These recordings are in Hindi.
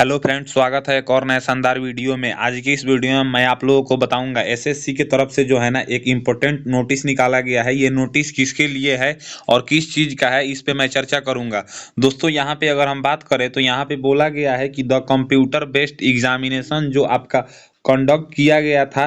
हेलो फ्रेंड्स, स्वागत है एक और नए शानदार वीडियो में। आज की इस वीडियो में मैं आप लोगों को बताऊंगा एसएससी की तरफ से जो है ना एक इम्पोर्टेंट नोटिस निकाला गया है। ये नोटिस किसके लिए है और किस चीज़ का है, इस पे मैं चर्चा करूंगा। दोस्तों, यहाँ पे अगर हम बात करें तो यहाँ पे बोला गया है कि द कंप्यूटर बेस्ड एग्जामिनेशन जो आपका कंडक्ट किया गया था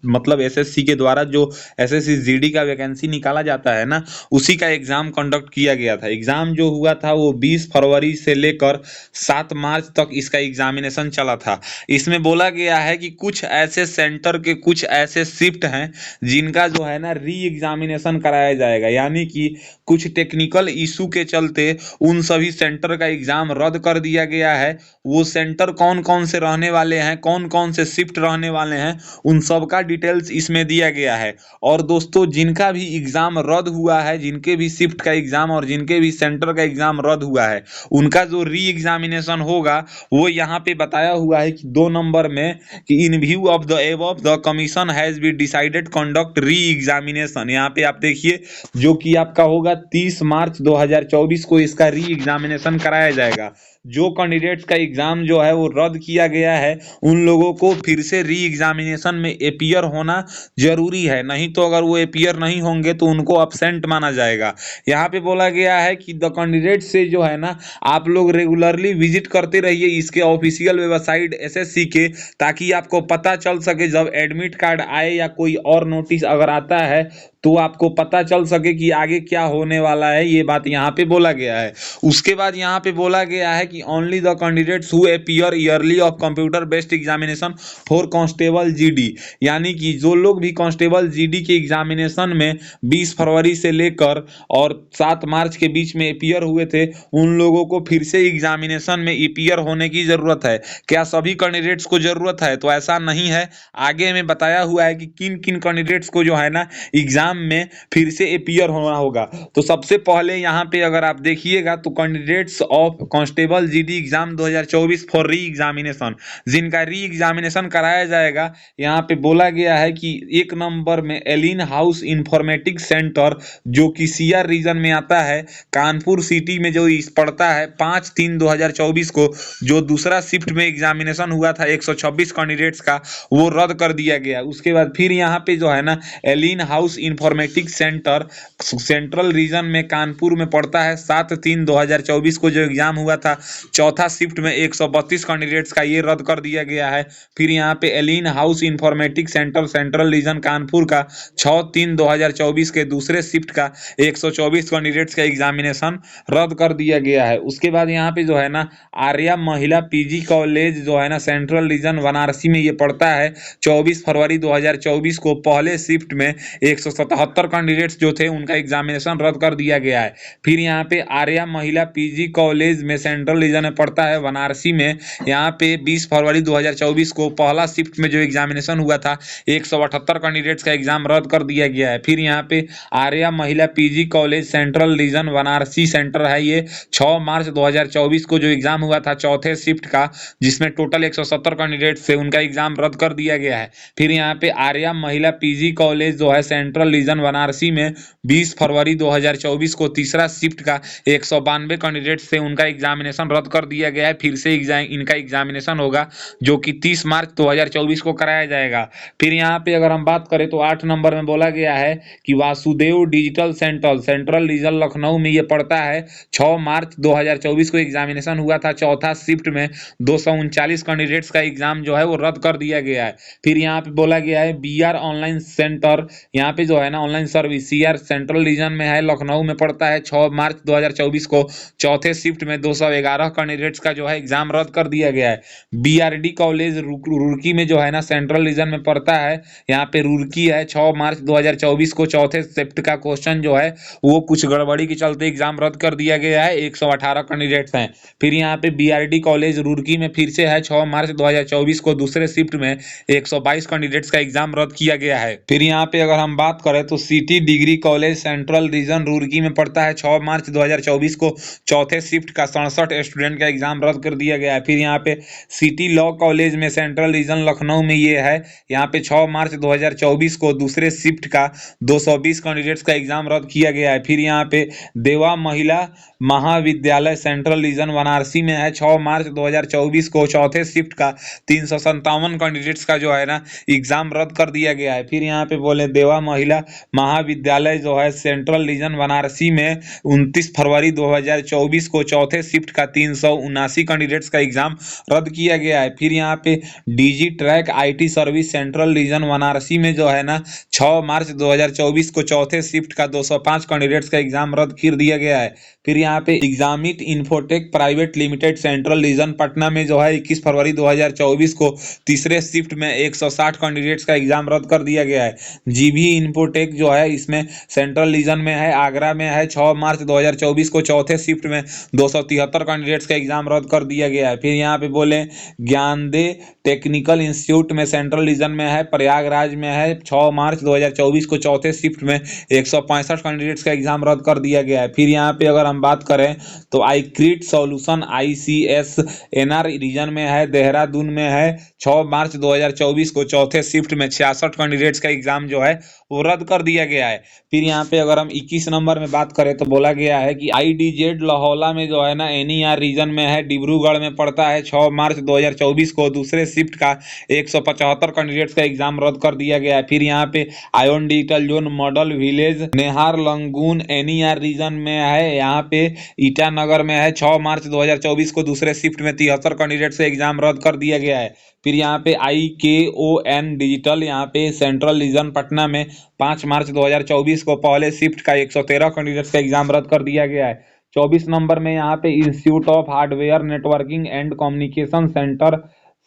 मतलब एसएससी के द्वारा जो एसएससी जीडी का वैकेंसी निकाला जाता है ना, उसी का एग्जाम कंडक्ट किया गया था। एग्जाम जो हुआ था वो 20 फरवरी से लेकर 7 मार्च तक इसका एग्जामिनेशन चला था। इसमें बोला गया है कि कुछ ऐसे सेंटर के कुछ ऐसे शिफ्ट हैं जिनका जो है ना री एग्जामिनेशन कराया जाएगा, यानी कि कुछ टेक्निकल इशू के चलते उन सभी सेंटर का एग्जाम रद्द कर दिया गया है। वो सेंटर कौन कौन से रहने वाले हैं, कौन कौन से शिफ्ट रहने वाले हैं, उन सब का डिटेल्स इसमें दिया गया है। और दोस्तों, जिनका भी एग्जाम रद्द हुआ है, जिनके भी शिफ्ट का एग्जाम और जिनके भी सेंटर का एग्जाम रद्द हुआ है, उनका जो री एग्जामिनेशन होगा वो यहाँ पे बताया हुआ है कि 2 नंबर में कि इन view of the above the commission has be decided conduct re examination. यहाँ पे आप देखिए जो कि आपका होगा 30 मार्च 2024 को इसका री एग्जामिनेशन कराया जाएगा। जो कैंडिडेट्स का एग्जाम जो है वो रद्द किया गया है, उन लोगों को फिर से री एग्जामिनेशन में अपीयर होना जरूरी है, नहीं तो अगर वो अपीयर नहीं होंगे तो उनको अब्सेंट माना जाएगा। यहाँ पे बोला गया है कि द कैंडिडेट से जो है ना आप लोग रेगुलरली विजिट करते रहिए इसके ऑफिशियल वेबसाइट एसएससी के, ताकि आपको पता चल सके जब एडमिट कार्ड आए या कोई और नोटिस अगर आता है तो आपको पता चल सके कि आगे क्या होने वाला है। ये बात यहाँ पे बोला गया है। उसके बाद यहाँ पे बोला गया है कि only the candidates who appear yearly of computer based examination for constable GD, यानी कि जो लोग भी कांस्टेबल जीडी के एग्जामिनेशन में 20 फरवरी से लेकर और 7 मार्च के बीच में अपीयर हुए थे, उन लोगों को फिर से एग्जामिनेशन में अपीयर होने की जरूरत है। क्या सभी कैंडिडेट्स को जरूरत है? तो ऐसा नहीं है। आगे में बताया हुआ है कि किन किन कैंडिडेट्स को जो है ना एग्जाम में फिर से अपीयर होना होगा। तो सबसे पहले यहाँ पे अगर आप देखिएगा तो candidates of constable GD exam 2024 for re examination, जिनका री एग्जामिनेशन कराया जाएगा, यहाँ पे बोला गया है कि 1 नंबर में एलिन हाउस इंफॉर्मेटिक्स सेंटर जो कि सीआर रीजन में आता है, कानपुर सिटी में जो पड़ता है। 5/3/2024 को जो दूसरा शिफ्ट में एग्जामिनेशन हुआ था 126 कैंडिडेट्स का, वो रद्द कर दिया गया। उसके बाद फिर यहाँ पे जो है ना Allen house informatics centre central region में कानपुर में पड़ता है। 7/3/2024 को जो एग्जाम हुआ था चौथा शिफ्ट में 132 कैंडिडेट्स का, ये रद्द कर दिया गया है। फिर यहाँ पे Allen house informatics centre central region Kanpur का 6/3/2024 के दूसरे शिफ्ट का 124 कैंडिडेट्स का एग्जामिनेशन रद्द कर दिया गया है। उसके बाद यहाँ पे जो है ना आर्या महिला पीजी कॉलेज जो है ना सेंट्रल रीजन वाराणसी में ये पड़ता है। 24 फरवरी 2024 को पहले शिफ्ट में 177 कैंडिडेट्स जो थे उनका एग्जामिनेशन रद्द कर दिया गया है। फिर यहाँ पे आर्या महिला पीजी कॉलेज में सेंट्रल रीजन में पड़ता है वाराणसी में, यहाँ पे 20 फरवरी 2024 को पहला शिफ्ट में जो एग्जामिनेशन हुआ था 178 कैंडिडेट्स का एग्जाम रद्द कर दिया गया है। फिर यहाँ पे आर्या महिला PG college central region Varanasi centre है, ये 6 मार्च 2024 को जो एग्जाम हुआ था चौथे शिफ्ट का, जिसमें टोटल 170 कैंडिडेट्स थे, उनका एग्जाम रद्द कर दिया गया है। फिर यहाँ पे आर्या महिला पीजी कॉलेज जो है सेंट्रल रीजन वाराणसी में 20 फरवरी 2024 को तीसरा शिफ्ट का 192 कैंडिडेट्स थे, उनका एग्जामिनेशन रद्द कर दिया गया है। फिर से इनका एग्जामिनेशन होगा जो कि 30 मार्च 2024 को कराया जाएगा। फिर यहाँ पे अगर हम बात करें तो 8 नंबर में बोला गया है कि Vasudev digital centre central region Lucknow में ये पड़ता है। 6 मार्च 2024 को एग्जामिनेशन हुआ था चौथा शिफ्ट में 239 कैंडिडेट्स का एग्जाम जो है वो रद्द कर दिया गया है। फिर यहाँ पे बोला गया है बीआर ऑनलाइन सेंटर, यहाँ पे जो है ना online service CR central region में है, लखनऊ में पड़ता है। 6 मार्च 2024 को चौथे शिफ्ट में 211 कैंडिडेट्स का जो है एग्जाम रद्द कर दिया गया है। बीआरडी कॉलेज रुड़की में जो है ना सेंट्रल रीजन में पड़ता है, यहाँ पे रुड़की है। 6 मार्च 2024 को चौथे शिफ्ट का क्वेश्चन जो है वो कुछ गड़बड़ी के चलते एग्जाम रद्द कर दिया गया है, 118 कैंडिडेट्स हैं। फिर यहाँ पे बीआरडी कॉलेज रुड़की में फिर से है, 6 मार्च 2024 को दूसरे शिफ्ट में 122 कैंडिडेट्स का एग्जाम रद्द किया गया है। फिर यहाँ पे अगर हम बात करें करें तो city degree college central region Roorkee में पड़ता है। 6 मार्च 2024 को चौथे शिफ्ट का 67 स्टूडेंट का एग्जाम रद्द कर दिया गया है। फिर यहाँ पे सिटी लॉ कॉलेज में सेंट्रल रीजन लखनऊ में ये है, यहाँ पे 6 मार्च 2024 को दूसरे शिफ्ट का 220 कैंडिडेट्स का एग्जाम रद्द किया गया है। फिर यहाँ पे देवा महिला महाविद्यालय सेंट्रल रीजन वाराणसी में है, 6 मार्च 2024 को चौथे शिफ्ट का 357 कैंडिडेट्स का जो है ना एग्जाम रद्द कर दिया गया है। फिर यहाँ पे बोले देवा महिला महाविद्यालय जो है सेंट्रल रीजन वाराणसी में 29 फरवरी 2024 को चौथे शिफ्ट का 379 कैंडिडेट्स का एग्जाम रद्द किया गया है। फिर यहाँ पे DG track IT service central region Varanasi में जो है ना 6 मार्च 2024 को चौथे शिफ्ट का 205 कैंडिडेट्स का एग्जाम रद्द कर दिया गया है। फिर यहाँ पे Examit infotech private limited central region Patna में जो है 21 फरवरी 2024 को तीसरे शिफ्ट में 160 कैंडिडेट्स का एग्जाम रद्द कर दिया गया है। जीभी इन्फोटेक जो है इसमें सेंट्रल रीजन में है, आगरा में है, 6 मार्च 2024 को चौथे शिफ्ट में 273 कैंडिडेट्स का एग्जाम रद्द कर दिया गया है। फिर यहाँ पे बोले ज्ञानदे टेक्निकल इंस्टीट्यूट में सेंट्रल रीजन में है, प्रयागराज में है, 6 मार्च 2024 को चौथे शिफ्ट में 165 कैंडिडेट्स का एग्जाम रद्द कर दिया गया है। फिर यहाँ पे अगर हम बात करें तो आईक्रीट सॉल्यूशन आईसीएस एनआर रीजन में है, देहरादून में है, 6 मार्च 2024 को चौथे शिफ्ट में 66 कैंडिडेट्स का एग्जाम जो है वो रद्द कर दिया गया है। फिर यहाँ पे अगर हम 21 नंबर में बात करें तो बोला गया है कि आईडीजेड लाहौला में जो है ना एनईआर रीजन में है, डिब्रूगढ़ में पड़ता है, 6 मार्च 2024 को दूसरे शिफ्ट का 175 कैंडिडेट्स का एग्जाम रद्द कर दिया गया है। फिर यहाँ पे iON digital zone model village नेहार लंगून एनईआर रीजन में है, यहाँ पे ईटानगर में है, 6 मार्च 2024 को दूसरे शिफ्ट में 73 कैंडिडेट्स का एग्जाम रद्द कर दिया गया है। फिर यहाँ पे IKON डिजिटल यहाँ पे सेंट्रल रीजन पटना में 5 मार्च 2024 को पहले शिफ्ट का 113 कैंडिडेट्स का एग्जाम रद्द कर दिया गया है। 24 नंबर में यहाँ पे institute of hardware networking and communication centre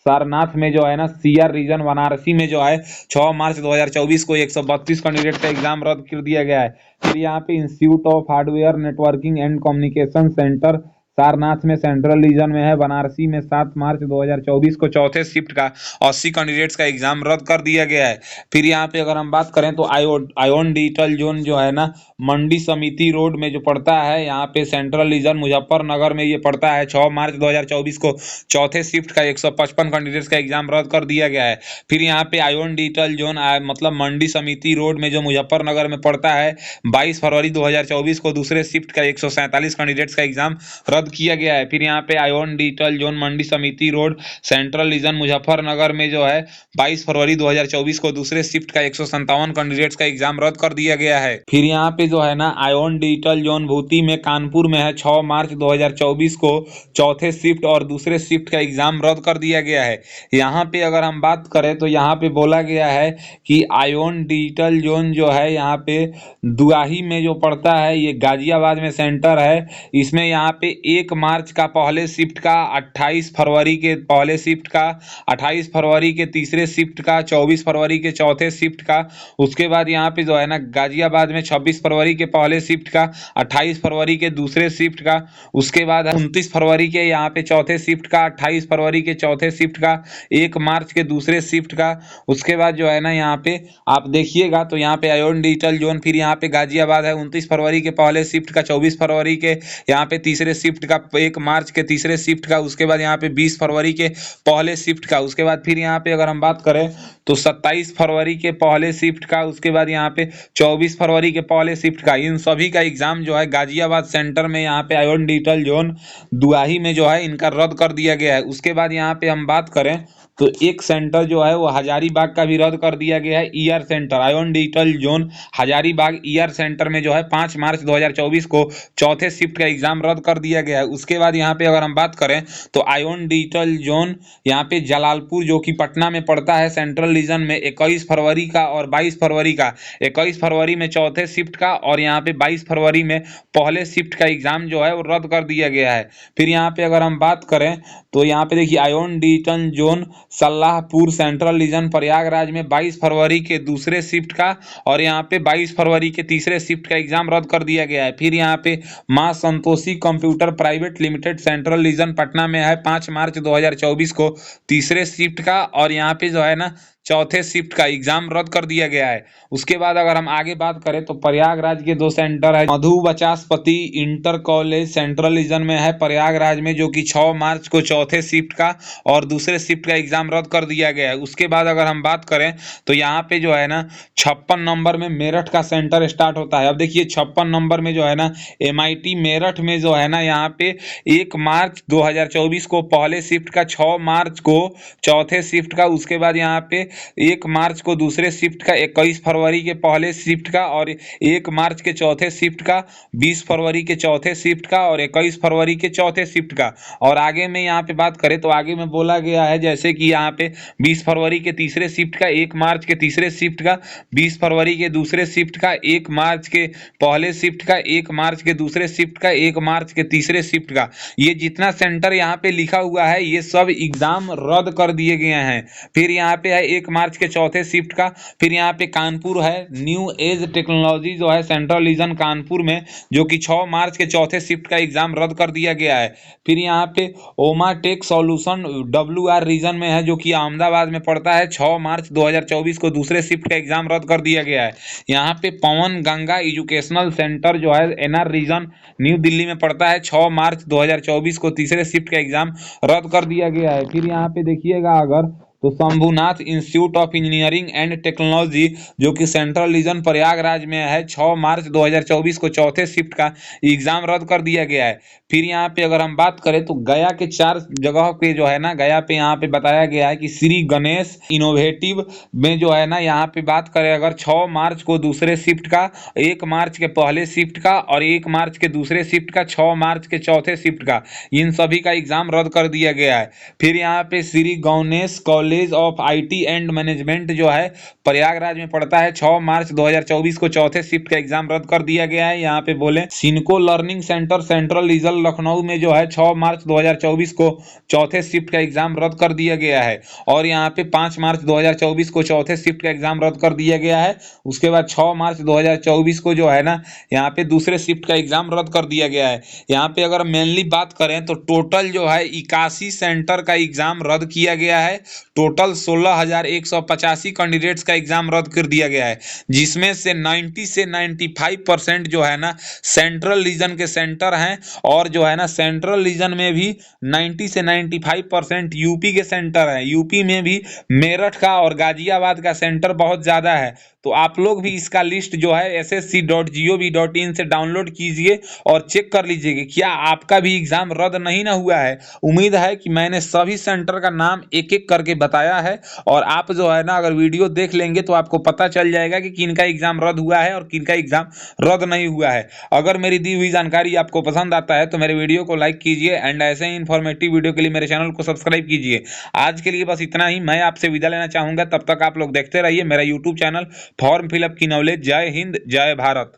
Sarnath में जो है ना CR रीजन वाराणसी में जो है 6 मार्च 2024 को 132 कैंडिडेट का एग्जाम रद्द कर दिया गया है। फिर यहाँ पे institute of hardware networking and communication centre Sarnath में सेंट्रल रीजन में है, वाराणसी में 7 मार्च 2024 को चौथे शिफ्ट का 80 कैंडिडेट्स का एग्जाम रद्द कर दिया गया है। फिर यहाँ पे अगर हम बात करें तो आयोन डिजिटल जोन जो है ना मंडी समिति रोड में जो पड़ता है, यहाँ पे सेंट्रल रीजन मुजफ्फरनगर में ये पड़ता है, 6 मार्च 2024 को चौथे शिफ्ट का 155 कैंडिडेट्स का एग्जाम रद्द कर दिया गया है। फिर यहाँ पे आयोन डिजिटल जोन मतलब मंडी समिति रोड में जो मुजफ्फरनगर में पड़ता है, 22 फरवरी 2024 को दूसरे शिफ्ट का 147 कैंडिडेट्स का एग्जाम रद्द किया गया है। फिर यहाँ पे आयोन डिजिटल जोन मंडी समिति रोड सेंट्रल रीजन मुजफ्फरनगर में जो है 22 फरवरी 2024 को दूसरे शिफ्ट का 157 कैंडिडेट्स का एग्जाम रद्द कर दिया गया है। फिर यहाँ पे जो है ना आयोन डिजिटल जोन भूती में कानपुर में है, 6 मार्च 2024 को चौथे शिफ्ट और दूसरे शिफ्ट का एग्जाम रद्द कर दिया गया है। यहाँ पे अगर हम बात करें तो यहाँ पे बोला गया है कि आयोन डिजिटल जोन जो है यहाँ पे दुआही में जो पड़ता है, ये गाजियाबाद में सेंटर है, इसमें यहाँ पे 1 मार्च का पहले शिफ्ट का, 28 फरवरी के पहले शिफ्ट का, 28 फरवरी के तीसरे शिफ्ट का, 24 फरवरी के चौथे शिफ्ट का, उसके बाद यहाँ पे जो है ना गाजियाबाद में 26 फरवरी के पहले शिफ्ट का, 28 फरवरी के दूसरे शिफ्ट का, उसके बाद 29 फरवरी के यहाँ पे चौथे शिफ्ट का, 28 फरवरी के चौथे शिफ्ट का, 1 मार्च के दूसरे शिफ्ट का, उसके बाद जो है ना यहाँ पे आप देखिएगा तो यहाँ पे आयोन डिजिटल जोन, फिर यहाँ पे गाजियाबाद है 29 फरवरी के पहले शिफ्ट का, 24 फरवरी के यहाँ पे तीसरे शिफ्ट का, 1 मार्च के तीसरे शिफ्ट का, उसके बाद यहाँ पे 20 फरवरी के पहले शिफ्ट का, उसके बाद फिर यहाँ पे अगर हम बात करें तो 27 फरवरी के पहले शिफ्ट का, उसके बाद यहाँ पे 24 फरवरी के पहले शिफ्ट का, इन सभी का एग्जाम जो है गाजियाबाद सेंटर में यहाँ पे आयोन डिजिटल जोन दुआही में जो है इनका रद्द कर दिया गया है। उसके बाद यहाँ पे हम बात करें तो एक सेंटर जो है वो हजारीबाग का भी रद्द कर दिया गया है, ER centre ion digital zone Hazaribagh ER centre में जो है 5 मार्च 2024 को चौथे शिफ्ट का एग्जाम रद्द कर दिया गया है। उसके बाद यहाँ पे अगर हम बात करें तो आयोन डिजिटल जोन यहाँ पे जलालपुर जो कि पटना में पड़ता है सेंट्रल रीजन में 21 फरवरी का और 22 फरवरी का, 21 फरवरी में चौथे शिफ्ट का और यहाँ पे 22 फरवरी में पहले शिफ्ट का एग्जाम जो है वो रद्द कर दिया गया है। फिर यहाँ पे अगर हम बात करें तो यहाँ पे देखिए iON digital zone Sallahpur central region Prayagraj में 22 फरवरी के दूसरे शिफ्ट का और यहाँ पे 22 फरवरी के तीसरे शिफ्ट का एग्जाम रद्द कर दिया गया है। फिर यहाँ पे मां Santoshi computer private limited central region Patna में है, 5 मार्च 2024 को तीसरे शिफ्ट का और यहाँ पे जो है ना चौथे शिफ्ट का एग्जाम रद्द कर दिया गया है। उसके बाद अगर हम आगे बात करें तो प्रयागराज के 2 सेंटर है। मधु बचास्पति इंटर कॉलेज सेंट्रल रीजन में है प्रयागराज में, जो कि 6 मार्च को चौथे शिफ्ट का और दूसरे शिफ्ट का एग्जाम रद्द कर दिया गया है। उसके बाद अगर हम बात करें तो यहाँ पे जो है ना 56 नंबर में मेरठ का सेंटर स्टार्ट होता है। अब देखिए 56 नंबर में जो है ना MIT मेरठ में जो है ना यहाँ पे 1 मार्च 2024 को पहले शिफ्ट का, 6 मार्च को चौथे शिफ्ट का, उसके बाद यहाँ पे 1 मार्च को दूसरे शिफ्ट का, 21 फरवरी के पहले शिफ्ट का और 1 मार्च के चौथे शिफ्ट का, 20 फरवरी के चौथे शिफ्ट का और 21 फरवरी के चौथे शिफ्ट का। और आगे में यहाँ पे बात करें तो आगे में बोला गया है जैसे कि यहाँ पे 20 फरवरी के तीसरे शिफ्ट का, 1 मार्च के तीसरे शिफ्ट का, 20 फरवरी के दूसरे शिफ्ट का, 1 मार्च के पहले शिफ्ट का, 1 मार्च के दूसरे शिफ्ट का, 1 मार्च के तीसरे शिफ्ट का। ये जितना सेंटर यहाँ पे लिखा हुआ है ये सब एग्जाम रद्द कर दिए गए हैं। फिर यहाँ पे है 1 मार्च के चौथे शिफ्ट का। फिर यहाँ पे कानपुर है न्यू एज टेक्नोलॉजी जो है सेंट्रल रीजन कानपुर में, जो कि 6 मार्च के चौथे शिफ्ट का एग्जाम रद्द कर दिया गया है। फिर यहाँ पे ओमा टेक सॉल्यूशन WR रीजन में है, जो कि अहमदाबाद में पड़ता है, 6 मार्च 2024 को दूसरे शिफ्ट का एग्जाम रद्द कर दिया गया है। यहाँ पे पवन गंगा एजुकेशनल सेंटर जो है NR रीजन न्यू दिल्ली में पड़ता है, 6 मार्च 2024 को तीसरे शिफ्ट का एग्जाम रद्द कर दिया गया है। फिर यहाँ पे देखिएगा अगर तो Shambhunath institute of engineering and technology जो कि सेंट्रल रीजन प्रयागराज में है, 6 मार्च 2024 को चौथे शिफ्ट का एग्जाम रद्द कर दिया गया है। फिर यहाँ पे अगर हम बात करें तो गया के 4 जगह पे जो है ना, गया पे यहाँ पे बताया गया है कि श्री गणेश इनोवेटिव में जो है ना, यहाँ पे बात करें अगर 6 मार्च को दूसरे शिफ्ट का, 1 मार्च के पहले शिफ्ट का और 1 मार्च के दूसरे शिफ्ट का, 6 मार्च के चौथे शिफ्ट का, इन सभी का एग्जाम रद्द कर दिया गया है। फिर यहाँ पे Shri Ganesh college of IT and management जो है प्रयागराज में पड़ता है, 6 मार्च 2024 को चौथे शिफ्ट का एग्जाम रद्द कर दिया गया है। यहाँ पे बोले Sinco learning centre central region Lucknow में जो है 6 मार्च 2024 को चौथे शिफ्ट का एग्जाम रद्द कर दिया गया है। और यहाँ पे 5 मार्च 2024 को चौथे शिफ्ट का एग्जाम रद्द कर दिया गया है। उसके बाद 6 मार्च 2024 को जो है ना यहाँ पे दूसरे शिफ्ट का एग्जाम रद्द कर दिया गया है। यहाँ पे अगर मेनली बात करें तो टोटल जो है 81 सेंटर का एग्जाम रद्द किया गया है। टोटल 16,185 कैंडिडेट्स का एग्जाम रद्द कर दिया गया है, जिसमें से 90 से 95% जो है ना सेंट्रल रीजन के सेंटर हैं। और जो है ना सेंट्रल रीजन में भी 90 से 95% यूपी के सेंटर हैं। यूपी में भी मेरठ का और गाजियाबाद का सेंटर बहुत ज़्यादा है। तो आप लोग भी इसका लिस्ट जो है ssc.gov.in से डाउनलोड कीजिए और चेक कर लीजिए कि क्या आपका भी एग्जाम रद्द नहीं ना हुआ है। उम्मीद है कि मैंने सभी सेंटर का नाम एक एक करके बताया है, और आप जो है ना अगर वीडियो देख लेंगे तो आपको पता चल जाएगा कि किनका एग्जाम रद्द हुआ है और किनका एग्जाम रद्द नहीं हुआ है। अगर मेरी दी हुई जानकारी आपको पसंद आता है तो मेरे वीडियो को लाइक कीजिए एंड ऐसे ही इन्फॉर्मेटिव वीडियो के लिए मेरे चैनल को सब्सक्राइब कीजिए। आज के लिए बस इतना ही, मैं आपसे विदा लेना चाहूंगा। तब तक आप लोग देखते रहिए मेरा यूट्यूब चैनल फॉर्म फिलअप की नॉलेज। जय हिंद, जय भारत।